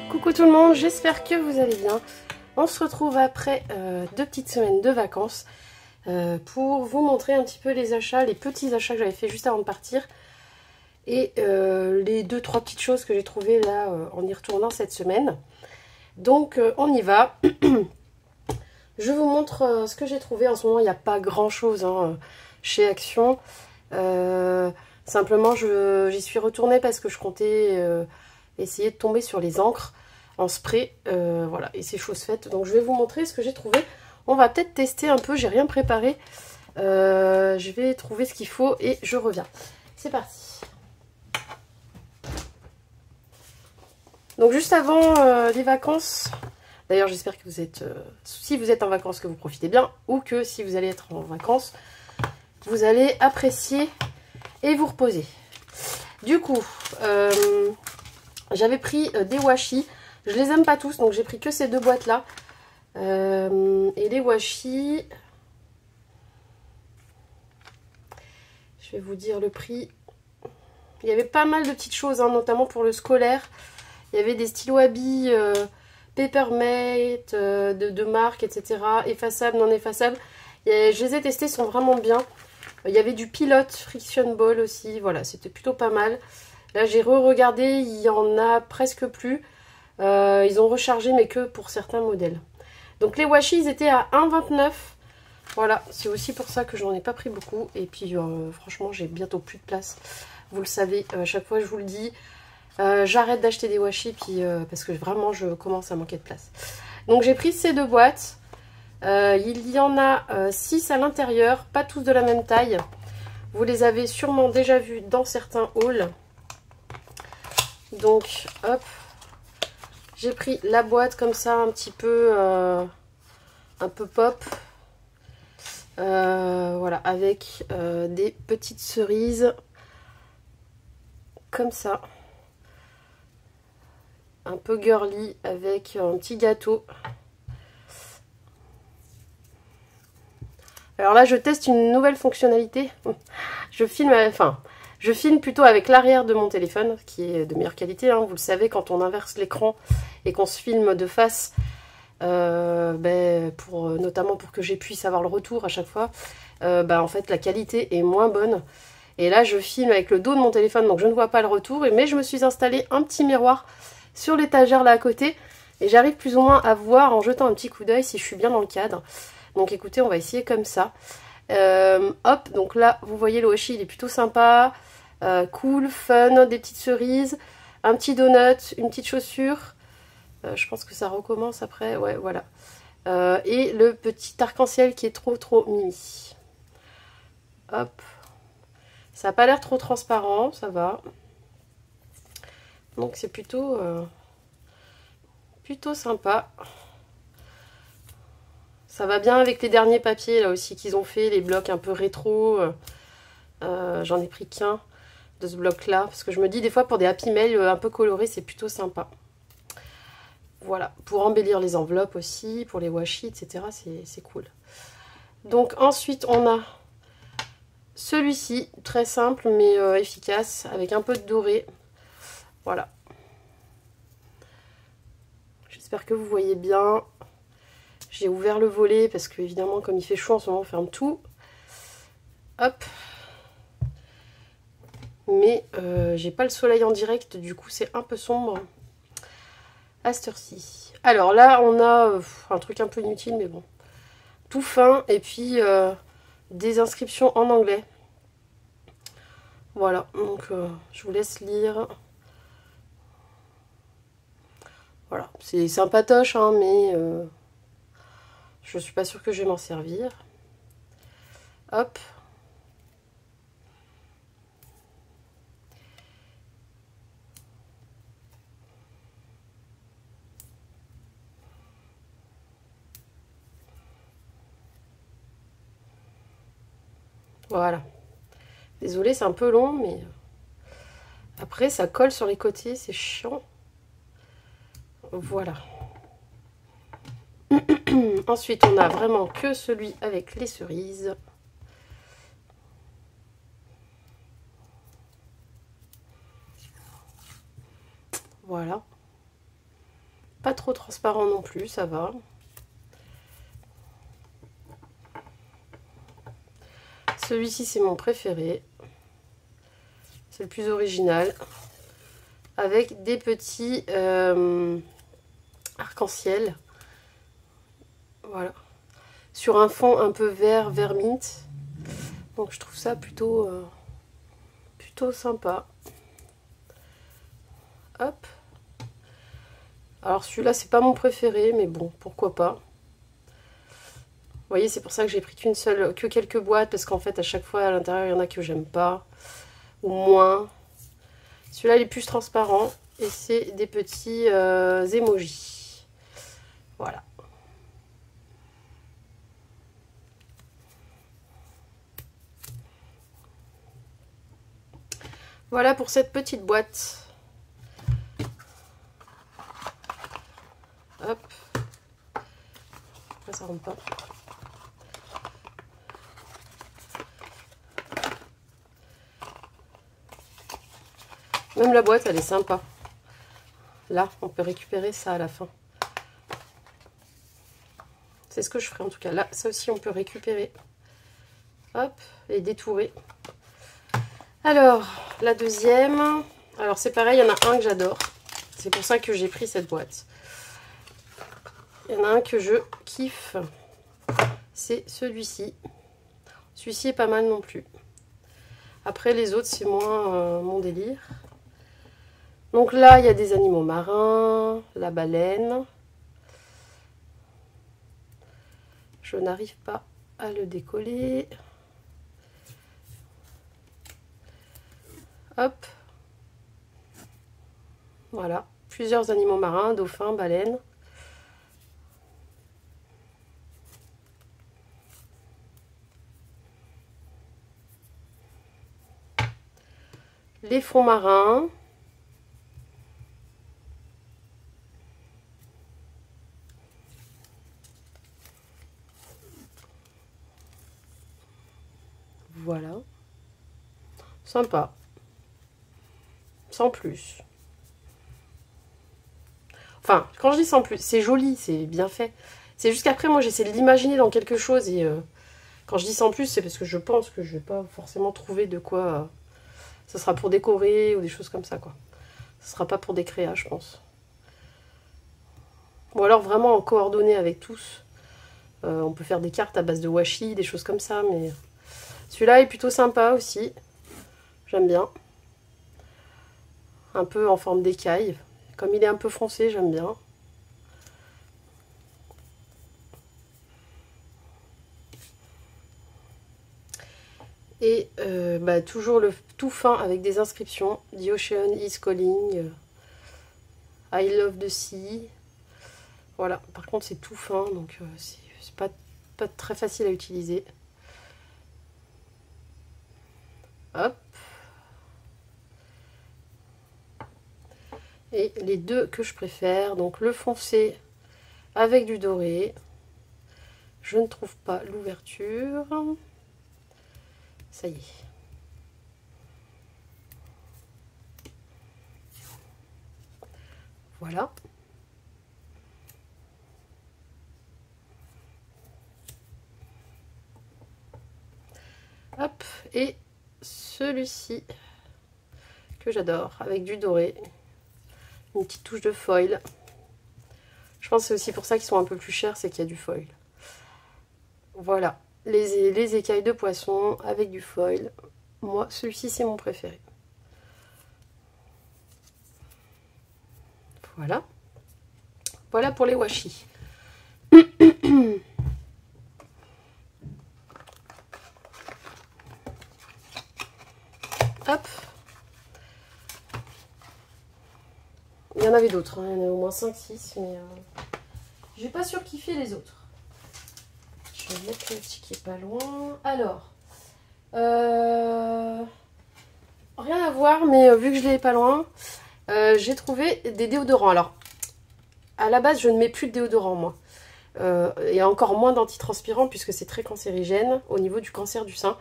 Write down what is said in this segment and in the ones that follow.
Coucou tout le monde, j'espère que vous allez bien. On se retrouve après 2 petites semaines de vacances pour vous montrer un petit peu les achats, les petits achats que j'avais fait juste avant de partir et les 2-3 petites choses que j'ai trouvées là en y retournant cette semaine. Donc on y va. Je vous montre ce que j'ai trouvé. En ce moment il n'y a pas grand chose chez Action. Simplement j'y suis retournée parce que je comptais essayer de tomber sur les encres en spray, voilà, et c'est chose faite. Donc je vais vous montrer ce que j'ai trouvé. On va peut-être tester un peu, j'ai rien préparé. Je vais trouver ce qu'il faut et je reviens. C'est parti. Donc juste avant les vacances, d'ailleurs j'espère que vous êtes, si vous êtes en vacances, que vous profitez bien, ou que si vous allez être en vacances, vous allez apprécier et vous reposer. Du coup, j'avais pris des washi. Je les aime pas tous, donc j'ai pris que ces 2 boîtes là. Et les washi, je vais vous dire le prix. Il y avait pas mal de petites choses, notamment pour le scolaire. Il y avait des stylos à billes, Papermate, de marque, etc. Effaçables, non effaçables. Je les ai testés, ils sont vraiment bien. Il y avait du Pilote Friction Ball aussi, voilà, c'était plutôt pas mal. Là j'ai re-regardé, il y en a presque plus. Ils ont rechargé mais que pour certains modèles. Donc les washi ils étaient à 1,29. Voilà, c'est aussi pour ça que je n'en ai pas pris beaucoup. Et puis franchement j'ai bientôt plus de place. Vous le savez, à chaque fois je vous le dis. J'arrête d'acheter des washi puis, parce que vraiment je commence à manquer de place. Donc j'ai pris ces 2 boîtes. Il y en a 6 à l'intérieur, pas tous de la même taille. Vous les avez sûrement déjà vus dans certains hauls. Donc hop. J'ai pris la boîte comme ça, un peu pop. Voilà, avec des petites cerises. Comme ça. Un peu girly, avec un petit gâteau. Alors là, je teste une nouvelle fonctionnalité. Je filme plutôt avec l'arrière de mon téléphone, qui est de meilleure qualité. Vous le savez, quand on inverse l'écran et qu'on se filme de face, notamment pour que je puisse avoir le retour à chaque fois, en fait, la qualité est moins bonne. Et là, je filme avec le dos de mon téléphone, donc je ne vois pas le retour. Mais je me suis installé un petit miroir sur l'étagère là à côté. Et j'arrive plus ou moins à voir en jetant un petit coup d'œil si je suis bien dans le cadre. Donc écoutez, on va essayer comme ça. Hop, donc là, vous voyez le washi, il est plutôt sympa. Cool, fun, des petites cerises, un petit donut, une petite chaussure. Je pense que ça recommence après. Ouais, voilà. Et le petit arc-en-ciel qui est trop mimi. Hop. Ça n'a pas l'air trop transparent, ça va. Donc c'est plutôt sympa. Ça va bien avec les derniers papiers là aussi qu'ils ont fait, les blocs un peu rétro. J'en ai pris qu'un de ce bloc là, parce que je me dis des fois pour des happy mail un peu colorés c'est plutôt sympa. Voilà, pour embellir les enveloppes aussi, pour les washi, etc. c'est cool. Donc ensuite on a celui-ci, très simple mais efficace, avec un peu de doré. Voilà. J'espère que vous voyez bien. J'ai ouvert le volet parce que évidemment comme il fait chaud en ce moment on ferme tout. Hop. Mais j'ai pas le soleil en direct, du coup c'est un peu sombre à cette heure-ci. Alors là on a un truc un peu inutile mais bon. Tout fin et puis des inscriptions en anglais. Voilà, donc je vous laisse lire. Voilà, c'est sympatoche mais je suis pas sûre que je vais m'en servir. Hop. Voilà. Désolée, c'est un peu long, mais après ça colle sur les côtés, c'est chiant. Voilà. Ensuite, on a vraiment que celui avec les cerises. Voilà. trop transparent non plus, ça va. Celui-ci, c'est mon préféré. C'est le plus original. Avec des petits arc-en-ciel. Voilà. Sur un fond un peu vert mint. Donc je trouve ça plutôt sympa. Hop. Alors celui-là, c'est pas mon préféré, mais bon, pourquoi pas. Vous voyez, c'est pour ça que j'ai pris que quelques boîtes, parce qu'en fait, à chaque fois, à l'intérieur, il y en a que j'aime pas, ou moins. Celui-là, il est plus transparent, et c'est des petits emojis. Voilà. Voilà pour cette petite boîte. Hop. Là, ça rentre pas. Même la boîte, elle est sympa. Là, on peut récupérer ça à la fin. C'est ce que je ferai en tout cas. Là, ça aussi, on peut récupérer. Hop, et détourer. Alors, la deuxième. Alors, c'est pareil, il y en a un que j'adore. C'est pour ça que j'ai pris cette boîte. Il y en a un que je kiffe. C'est celui-ci. Celui-ci est pas mal non plus. Après, les autres, c'est moins mon délire. Donc là, il y a des animaux marins, la baleine. Je n'arrive pas à le décoller. Hop. Voilà. Plusieurs animaux marins, dauphins, baleines. Les fonds marins. Voilà. Sympa. Sans plus. Enfin, quand je dis sans plus, c'est joli, c'est bien fait. C'est juste qu'après, moi, j'essaie de l'imaginer dans quelque chose. Et quand je dis sans plus, c'est parce que je pense que je vais pas forcément trouver de quoi... ça sera pour décorer ou des choses comme ça, quoi. Ce sera pas pour des créas, je pense. Ou alors vraiment en coordonnées avec tous. On peut faire des cartes à base de washi, des choses comme ça, mais... celui-là est plutôt sympa aussi. J'aime bien. Un peu en forme d'écaille. Comme il est un peu foncé, j'aime bien. Et toujours le tout fin avec des inscriptions. The Ocean is calling. I love the sea. Voilà. Par contre, c'est tout fin, donc c'est pas très facile à utiliser. Hop. Et les deux que je préfère, donc le foncé avec du doré. Je ne trouve pas l'ouverture. Ça y est. Voilà. Hop. Et celui-ci que j'adore avec du doré. Une petite touche de foil. Je pense que c'est aussi pour ça qu'ils sont un peu plus chers, c'est qu'il y a du foil. Voilà, les écailles de poisson avec du foil. Moi, celui-ci, c'est mon préféré. Voilà. Voilà pour les washi. Hop. Il y en avait d'autres, hein. Il y en a au moins 5-6, mais j'ai pas surkiffé les autres. Je vais mettre le petit qui est pas loin. Alors, rien à voir, mais vu que je l'ai pas loin, j'ai trouvé des déodorants. Alors, à la base, je ne mets plus de déodorant, moi. Et encore moins d'antitranspirant, puisque c'est très cancérigène au niveau du cancer du sein.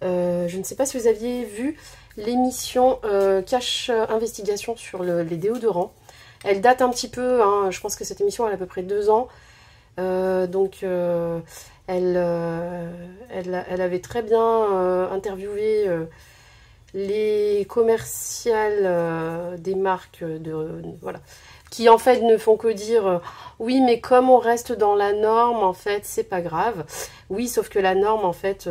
Je ne sais pas si vous aviez vu l'émission Cache Investigation sur les déodorants. Elle date un petit peu, hein, je pense que cette émission elle a à peu près 2 ans. Donc elle avait très bien interviewé les commerciales des marques voilà, qui en fait ne font que dire oui, mais comme on reste dans la norme, en fait c'est pas grave. Oui, sauf que la norme en fait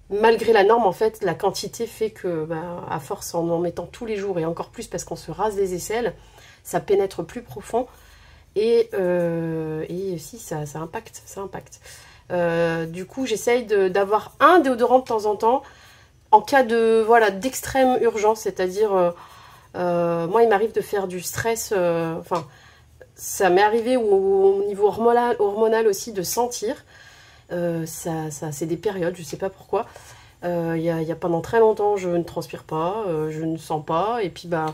malgré la norme, en fait, la quantité fait que, bah, à force en mettant tous les jours, et encore plus parce qu'on se rase les aisselles, ça pénètre plus profond, et si, ça impacte, ça impacte. Du coup, j'essaye d'avoir un déodorant de temps en temps, en cas de, voilà, d'extrême urgence, c'est-à-dire, moi, il m'arrive de faire du stress, enfin, ça m'est arrivé au niveau hormonal aussi, de sentir. C'est des périodes, je sais pas pourquoi. Il y a pendant très longtemps, je ne transpire pas, je ne sens pas, et puis bah,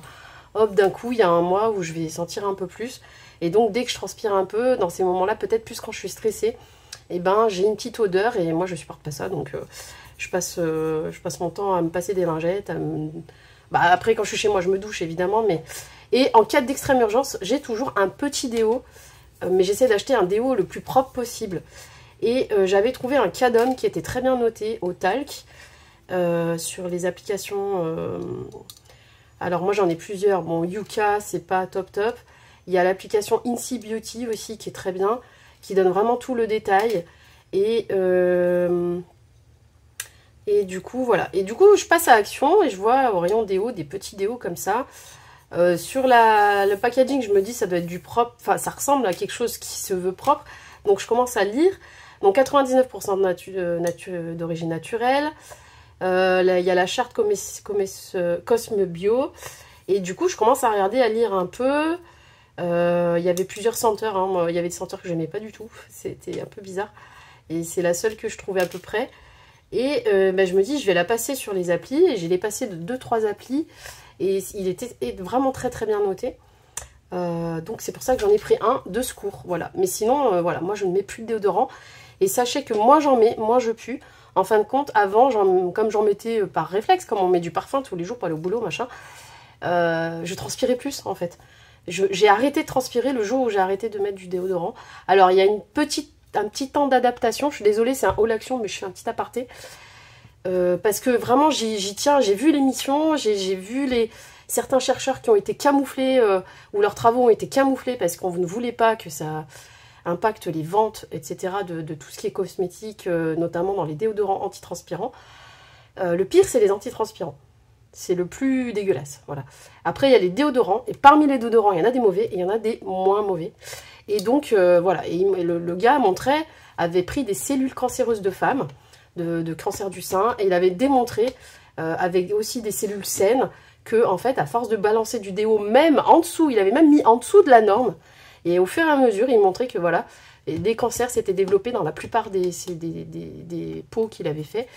hop, d'un coup, il y a un mois où je vais sentir un peu plus. Et donc, dès que je transpire un peu, dans ces moments-là, peut-être plus quand je suis stressée, et ben, j'ai une petite odeur, et moi, je supporte pas ça, donc je passe mon temps à me passer des lingettes, bah, après, quand je suis chez moi, je me douche, évidemment, mais... Et en cas d'extrême urgence, j'ai toujours un petit déo, mais j'essaie d'acheter un déo le plus propre possible. Et j'avais trouvé un Cadom qui était très bien noté au talc sur les applications. Alors moi j'en ai plusieurs. Bon, Yuka, c'est pas top top. Il y a l'application Incy Beauty aussi qui est très bien, qui donne vraiment tout le détail. Et du coup, voilà. Et du coup, je passe à Action et je vois au rayon déo des petits déos comme ça. Sur le packaging, je me dis ça doit être du propre. Enfin, ça ressemble à quelque chose qui se veut propre. Donc je commence à lire. Donc 99% d'origine naturelle. Là, il y a la charte Cosme Bio. Et du coup, je commence à regarder, à lire un peu. Il y avait plusieurs senteurs. Hein. Moi, il y avait des senteurs que j'aimais pas du tout. C'était un peu bizarre. Et c'est la seule que je trouvais à peu près. Et ben, je me dis, je vais la passer sur les applis. Et j'ai les passé de 2-3 applis. Et il était vraiment très très bien noté. Donc c'est pour ça que j'en ai pris un de secours. Voilà. Mais sinon, voilà, moi je ne mets plus de déodorant. Et sachez que moi j'en mets, moi je pue. En fin de compte, avant, comme j'en mettais par réflexe, comme on met du parfum tous les jours pour aller au boulot, machin, je transpirais plus en fait. J'ai arrêté de transpirer le jour où j'ai arrêté de mettre du déodorant. Alors il y a un petit temps d'adaptation. Je suis désolée, c'est un haul action, mais je fais un petit aparté. Parce que vraiment j'y tiens, j'ai vu l'émission, j'ai vu certains chercheurs qui ont été camouflés, ou leurs travaux ont été camouflés parce qu'on ne voulait pas que ça impacte les ventes, etc. de tout ce qui est cosmétique, notamment dans les déodorants antitranspirants. Le pire, c'est les antitranspirants. C'est le plus dégueulasse, voilà. Après, il y a les déodorants, et parmi les déodorants, il y en a des mauvais, et il y en a des moins mauvais. Et donc, voilà, et le gars montrait, avait pris des cellules cancéreuses de femmes, de cancer du sein, et il avait démontré, avec aussi des cellules saines, que, en fait, à force de balancer du déo, même en dessous, il avait même mis en dessous de la norme, et au fur et à mesure, il montrait que, voilà, des cancers s'étaient développés dans la plupart des pots qu'il avait fait.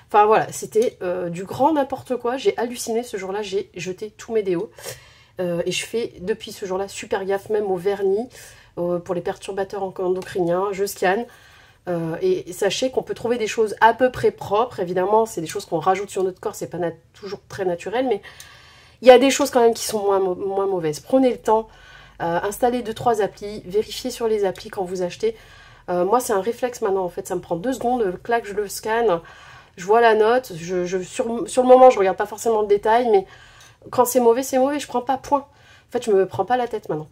Enfin voilà, c'était du grand n'importe quoi. J'ai halluciné ce jour-là, j'ai jeté tous mes déos. Et je fais depuis ce jour-là super gaffe, même au vernis, pour les perturbateurs endocriniens. Je scanne. Et sachez qu'on peut trouver des choses à peu près propres. Évidemment, c'est des choses qu'on rajoute sur notre corps, c'est pas toujours très naturel, mais il y a des choses quand même qui sont moins mauvaises. Prenez le temps, installez 2-3 applis, vérifiez sur les applis quand vous achetez. Moi, c'est un réflexe maintenant, en fait. Ça me prend 2 secondes, clac, je le scanne. Je vois la note, sur le moment, je regarde pas forcément le détail, mais quand c'est mauvais, je prends pas point. En fait, je me prends pas la tête maintenant.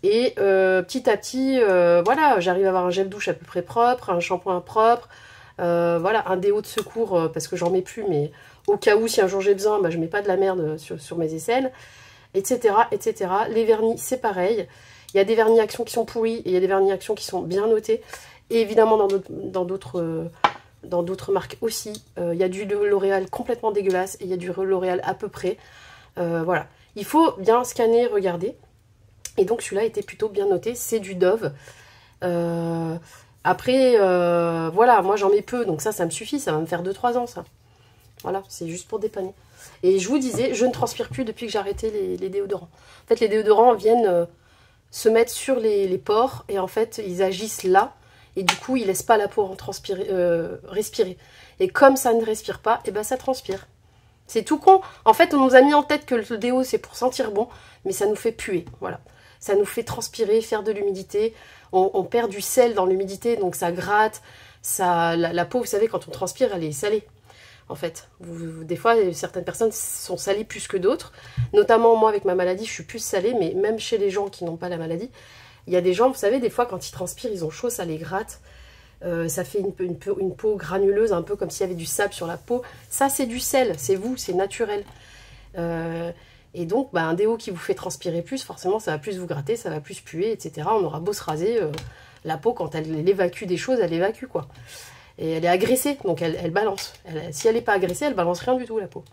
Et petit à petit, voilà, j'arrive à avoir un gel douche à peu près propre, un shampoing propre, voilà, un déo de secours, parce que j'en mets plus, mais au cas où, si un jour j'ai besoin, bah, je mets pas de la merde sur mes aisselles, etc., etc. Les vernis, c'est pareil. Il y a des vernis Action qui sont pourris, et il y a des vernis Action qui sont bien notés. Et évidemment, dans d'autres marques aussi. Il y a du L'Oréal complètement dégueulasse et il y a du L'Oréal à peu près. Voilà. Il faut bien scanner, regarder. Et donc celui-là était plutôt bien noté. C'est du Dove. Après, voilà, moi j'en mets peu. Donc ça me suffit. Ça va me faire 2-3 ans ça. Voilà, c'est juste pour dépanner. Et je vous disais, je ne transpire plus depuis que j'ai arrêté les déodorants. En fait, les déodorants viennent se mettre sur les pores. Et en fait, ils agissent là. Et du coup, il ne laisse pas la peau respirer. Et comme ça ne respire pas, et ben ça transpire. C'est tout con. En fait, on nous a mis en tête que le déo, c'est pour sentir bon, mais ça nous fait puer, voilà. Ça nous fait transpirer, faire de l'humidité. On perd du sel dans l'humidité, donc ça gratte. La peau, vous savez, quand on transpire, elle est salée, en fait. Des fois, certaines personnes sont salées plus que d'autres. Notamment, moi, avec ma maladie, je suis plus salée, mais même chez les gens qui n'ont pas la maladie, il y a des gens, vous savez, des fois, quand ils transpirent, ils ont chaud, ça les gratte. Ça fait une peau granuleuse, un peu comme s'il y avait du sable sur la peau. Ça, c'est du sel, c'est vous, c'est naturel. Et donc, un déo qui vous fait transpirer plus, forcément, ça va plus vous gratter, ça va plus puer, etc. On aura beau se raser, la peau, quand elle évacue des choses, elle évacue, quoi. Et elle est agressée, donc elle balance. Si elle n'est pas agressée, elle balance rien du tout, la peau.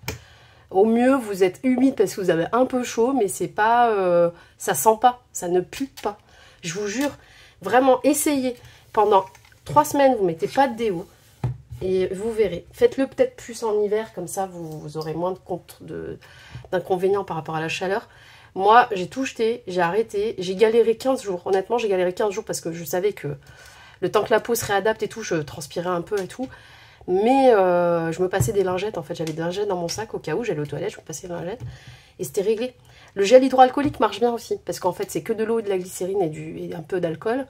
Au mieux, vous êtes humide parce que vous avez un peu chaud, mais c'est pas, ça sent pas, ça ne pue pas. Je vous jure, vraiment, essayez. Pendant 3 semaines, vous mettez pas de déo. Et vous verrez. Faites-le peut-être plus en hiver, comme ça vous aurez moins d'inconvénients par rapport à la chaleur. Moi, j'ai tout jeté, j'ai arrêté, j'ai galéré 15 jours. Honnêtement, j'ai galéré 15 jours parce que je savais que le temps que la peau se réadapte et tout, je transpirais un peu et tout. Mais je me passais des lingettes, en fait. J'avais des lingettes dans mon sac au cas où j'allais aux toilettes, je me passais des lingettes. Et c'était réglé. Le gel hydroalcoolique marche bien aussi, parce qu'en fait, c'est que de l'eau, de la glycérine et un peu d'alcool.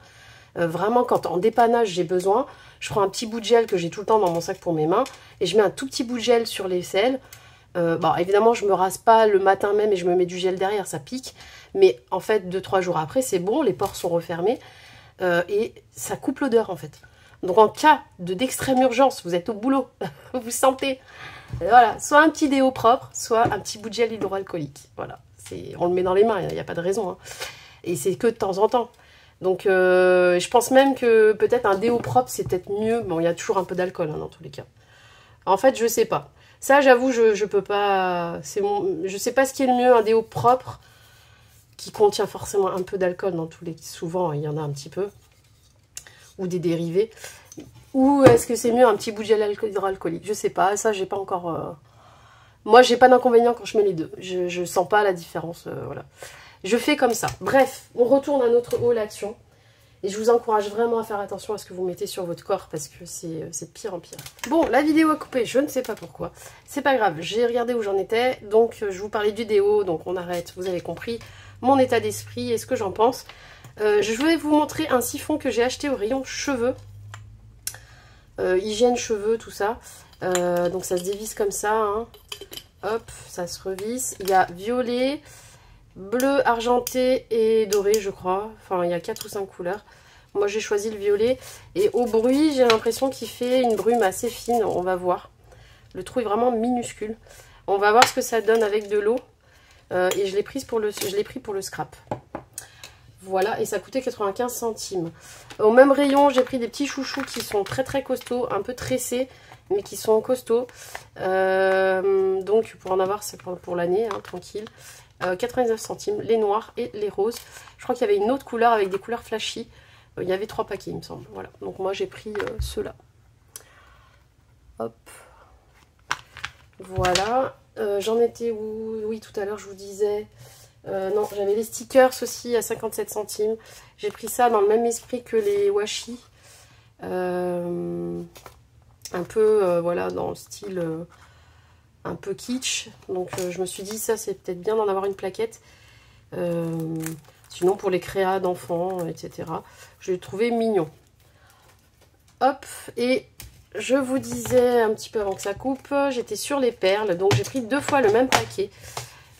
Vraiment, quand en dépannage j'ai besoin, je prends un petit bout de gel que j'ai tout le temps dans mon sac pour mes mains et je mets un tout petit bout de gel sur les selles. Bon, évidemment, je me rase pas le matin même et je me mets du gel derrière, ça pique. Mais en fait, 2-3 jours après, c'est bon, les pores sont refermés et ça coupe l'odeur en fait. Donc en cas d'extrême urgence, vous êtes au boulot, vous sentez, voilà, soit un petit déo propre, soit un petit bout de gel hydroalcoolique. Voilà, on le met dans les mains, il n'y a pas de raison. Hein. Et c'est que de temps en temps. Donc je pense même que peut-être un déo propre c'est peut-être mieux. Bon, il y a toujours un peu d'alcool hein, dans tous les cas. En fait, je sais pas. Ça, j'avoue, je peux pas. Je sais pas ce qui est le mieux, un déo propre qui contient forcément un peu d'alcool dans tous les. Souvent, il y en a un petit peu. Ou des dérivés. Ou est-ce que c'est mieux un petit bout de gel hydroalcoolique? Je sais pas. Ça, j'ai pas encore. Moi, j'ai pas d'inconvénient quand je mets les deux. Je sens pas la différence. Voilà. Je fais comme ça. Bref, on retourne à notre haul action. Et je vous encourage vraiment à faire attention à ce que vous mettez sur votre corps parce que c'est de pire en pire. Bon, la vidéo a coupé, je ne sais pas pourquoi. C'est pas grave, j'ai regardé où j'en étais. Donc, je vous parlais du déo, donc on arrête. Vous avez compris mon état d'esprit et ce que j'en pense. Je vais vous montrer un siphon que j'ai acheté au rayon cheveux. Hygiène cheveux, tout ça. Donc, ça se dévisse comme ça. Hein. Hop, ça se revisse. Il y a violet, bleu, argenté et doré, je crois. Enfin, il y a 4 ou 5 couleurs. Moi, j'ai choisi le violet. Et au bruit, j'ai l'impression qu'il fait une brume assez fine. On va voir. Le trou est vraiment minuscule. On va voir ce que ça donne avec de l'eau. Et je l'ai pris pour le scrap. Voilà, et ça coûtait 95 centimes. Au même rayon, j'ai pris des petits chouchous qui sont très très costauds, un peu tressés, mais qui sont costauds. Donc, pour en avoir, c'est pour l'année, hein, tranquille. 99 centimes, les noirs et les roses. Je crois qu'il y avait une autre couleur avec des couleurs flashy. Il y avait 3 paquets, il me semble. Voilà, donc moi j'ai pris ceux-là. Hop. Voilà. J'en étais où? Oui, tout à l'heure je vous disais. Non, j'avais les stickers aussi à 57 centimes. J'ai pris ça dans le même esprit que les washi. Un peu, voilà, dans le style un peu kitsch. Donc je me suis dit, ça c'est peut-être bien d'en avoir une plaquette. Sinon pour les créas d'enfants, etc. Je l'ai trouvé mignon. Hop, et je vous disais un petit peu avant que ça coupe, j'étais sur les perles. Donc j'ai pris 2 fois le même paquet.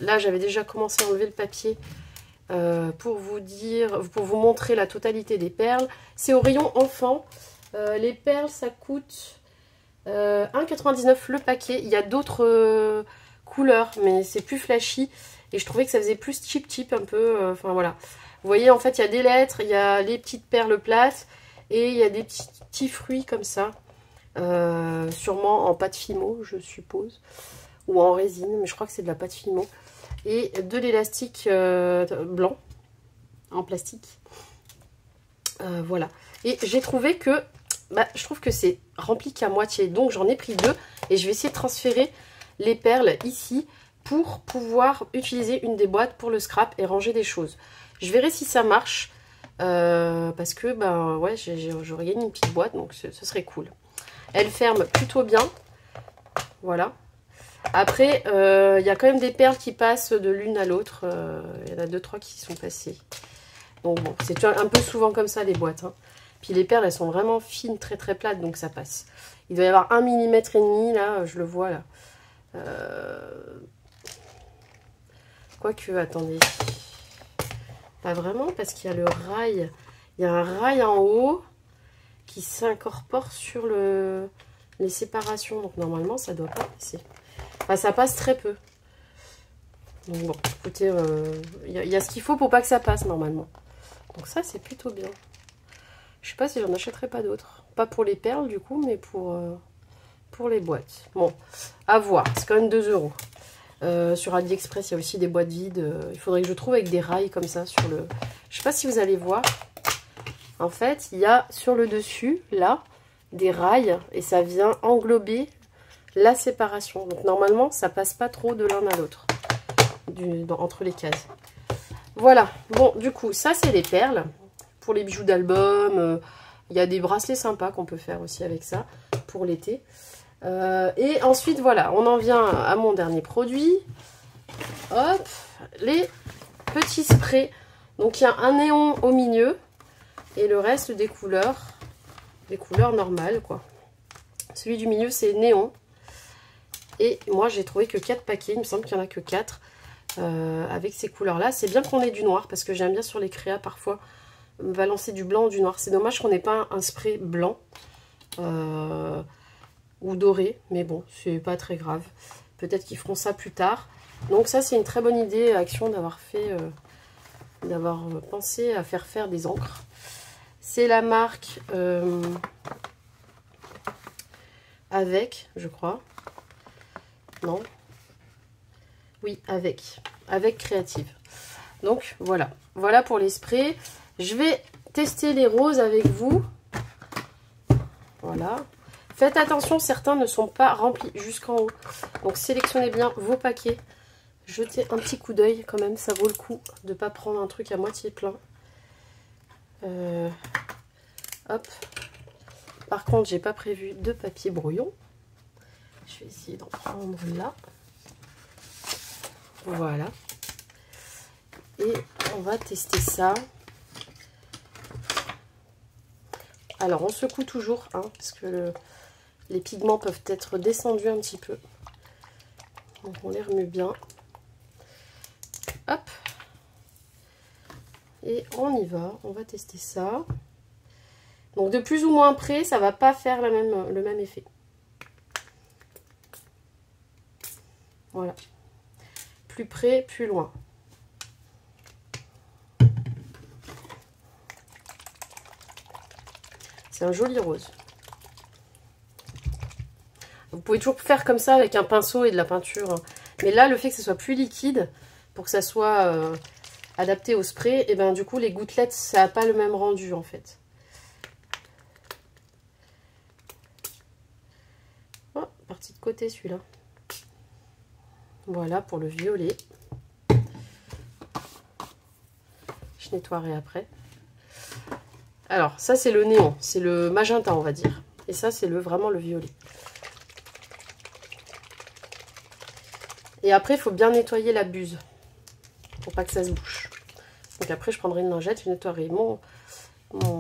Là, j'avais déjà commencé à enlever le papier pour vous montrer la totalité des perles. C'est au rayon enfant. Les perles, ça coûte 1,99 le paquet. Il y a d'autres couleurs, mais c'est plus flashy. Et je trouvais que ça faisait plus cheap un peu. Enfin, voilà. Vous voyez, en fait, il y a des lettres, il y a les petites perles plates et il y a des petits fruits comme ça. Sûrement en pâte fimo, je suppose. Ou en résine, mais je crois que c'est de la pâte fimo. Et de l'élastique blanc en plastique. Voilà. Et j'ai trouvé que, je trouve que c'est rempli qu'à moitié. Donc j'en ai pris 2 et je vais essayer de transférer les perles ici pour pouvoir utiliser une des boîtes pour le scrap et ranger des choses. Je verrai si ça marche parce que ouais, j'aurais gagné une petite boîte, donc ce serait cool. Elle ferme plutôt bien. Voilà. Après, il y a quand même des perles qui passent de l'une à l'autre. Il y en a 2-3 qui sont passées. Donc bon, c'est un peu souvent comme ça les boîtes. Hein. Puis les perles, elles sont vraiment fines, très très plates, donc ça passe. Il doit y avoir 1,5 mm là, je le vois là. Quoique, attendez. Pas vraiment, parce qu'il y a le rail. Il y a un rail en haut qui s'incorpore sur les séparations. Donc normalement, ça doit pas passer. Enfin, ça passe très peu. Donc bon, écoutez, il y a ce qu'il faut pour pas que ça passe normalement. Donc ça, c'est plutôt bien. Je sais pas si j'en achèterai pas d'autres. Pas pour les perles du coup, mais pour les boîtes. Bon, à voir. C'est quand même 2 €. Sur AliExpress, il y a aussi des boîtes vides. Il faudrait que je trouve avec des rails comme ça sur le... Je sais pas si vous allez voir. En fait, il y a sur le dessus, là, des rails. Et ça vient englober la séparation. Donc normalement, ça passe pas trop de l'un à l'autre. Entre les cases. Voilà. Bon, du coup, ça, c'est les perles. Pour les bijoux d'album. Il y a des bracelets sympas qu'on peut faire aussi avec ça. Pour l'été. Et ensuite, voilà. On en vient à mon dernier produit. Hop. Les petits sprays. Donc, il y a un néon au milieu. Et le reste des couleurs normales, quoi. Celui du milieu, c'est néon. Et moi, j'ai trouvé que 4 paquets. Il me semble qu'il n'y en a que 4 avec ces couleurs-là. C'est bien qu'on ait du noir, parce que j'aime bien sur les créas, parfois, balancer du blanc ou du noir. C'est dommage qu'on n'ait pas un spray blanc ou doré. Mais bon, c'est pas très grave. Peut-être qu'ils feront ça plus tard. Donc ça, c'est une très bonne idée, Action, d'avoir pensé à faire des encres. C'est la marque Avec, je crois. Non. Oui, Avec Créative. Donc, voilà. Voilà pour les sprays. Je vais tester les roses avec vous. Voilà. Faites attention, certains ne sont pas remplis jusqu'en haut. Donc, sélectionnez bien vos paquets. Jetez un petit coup d'œil quand même. Ça vaut le coup de ne pas prendre un truc à moitié plein. Hop. Par contre, j'ai pas prévu de papier brouillon. Je vais essayer d'en prendre là. Voilà. Et on va tester ça. Alors, on secoue toujours, hein, parce que les pigments peuvent être descendus un petit peu. Donc, on les remue bien. Hop. Et on y va. On va tester ça. Donc, de plus ou moins près, ça va pas faire le même effet. Voilà. Plus près, plus loin. C'est un joli rose. Vous pouvez toujours faire comme ça avec un pinceau et de la peinture. Mais là, le fait que ce soit plus liquide, pour que ça soit adapté au spray, et ben du coup, les gouttelettes, ça n'a pas le même rendu en fait. Oh, parti de côté celui-là. Voilà pour le violet. Je nettoierai après. Alors, ça c'est le néon, c'est le magenta on va dire. Et ça c'est vraiment le violet. Et après, il faut bien nettoyer la buse. Pour pas que ça se bouche. Donc après, je prendrai une lingette, je nettoierai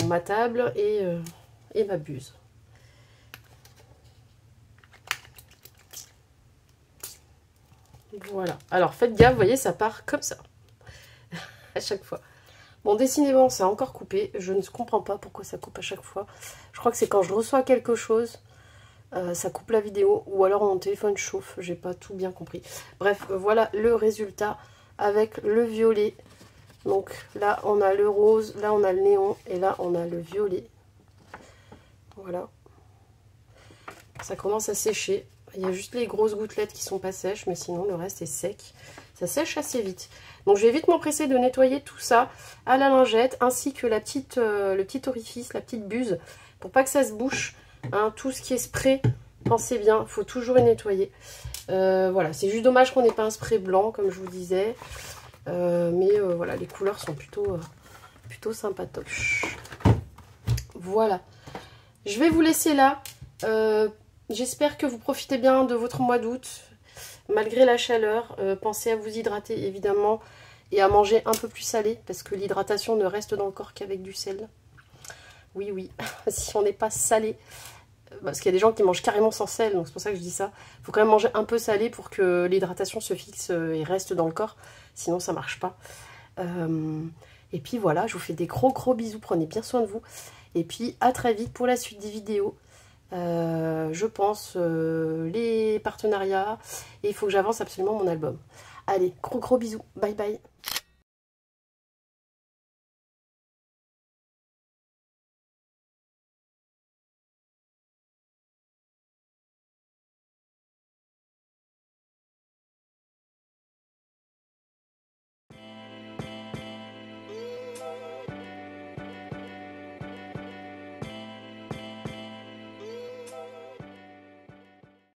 ma table et ma buse. Voilà. Alors, faites gaffe, vous voyez, ça part comme ça. À chaque fois. Bon, décidément, ça a encore coupé. Je ne comprends pas pourquoi ça coupe à chaque fois. Je crois que c'est quand je reçois quelque chose, ça coupe la vidéo. Ou alors mon téléphone chauffe. J'ai pas tout bien compris. Bref, voilà le résultat avec le violet. Donc là, on a le rose. Là, on a le néon. Et là, on a le violet. Voilà. Ça commence à sécher. Il y a juste les grosses gouttelettes qui sont pas sèches. Mais sinon, le reste est sec. Ça sèche assez vite. Donc je vais vite m'empresser de nettoyer tout ça à la lingette, ainsi que le petit orifice, la petite buse, pour pas que ça se bouche. Hein, tout ce qui est spray, pensez bien, il faut toujours les nettoyer. Voilà, c'est juste dommage qu'on n'ait pas un spray blanc, comme je vous disais. Mais voilà, les couleurs sont plutôt sympatoches. Voilà. Je vais vous laisser là. J'espère que vous profitez bien de votre mois d'août. Malgré la chaleur, pensez à vous hydrater évidemment et à manger un peu plus salé parce que l'hydratation ne reste dans le corps qu'avec du sel. Oui, oui, si on n'est pas salé, parce qu'il y a des gens qui mangent carrément sans sel, donc c'est pour ça que je dis ça. Il faut quand même manger un peu salé pour que l'hydratation se fixe et reste dans le corps, sinon ça marche pas. Et puis voilà, je vous fais des gros bisous, prenez bien soin de vous. Et puis à très vite pour la suite des vidéos. Je pense les partenariats et il faut que j'avance absolument mon album. Allez, gros bisous, bye bye.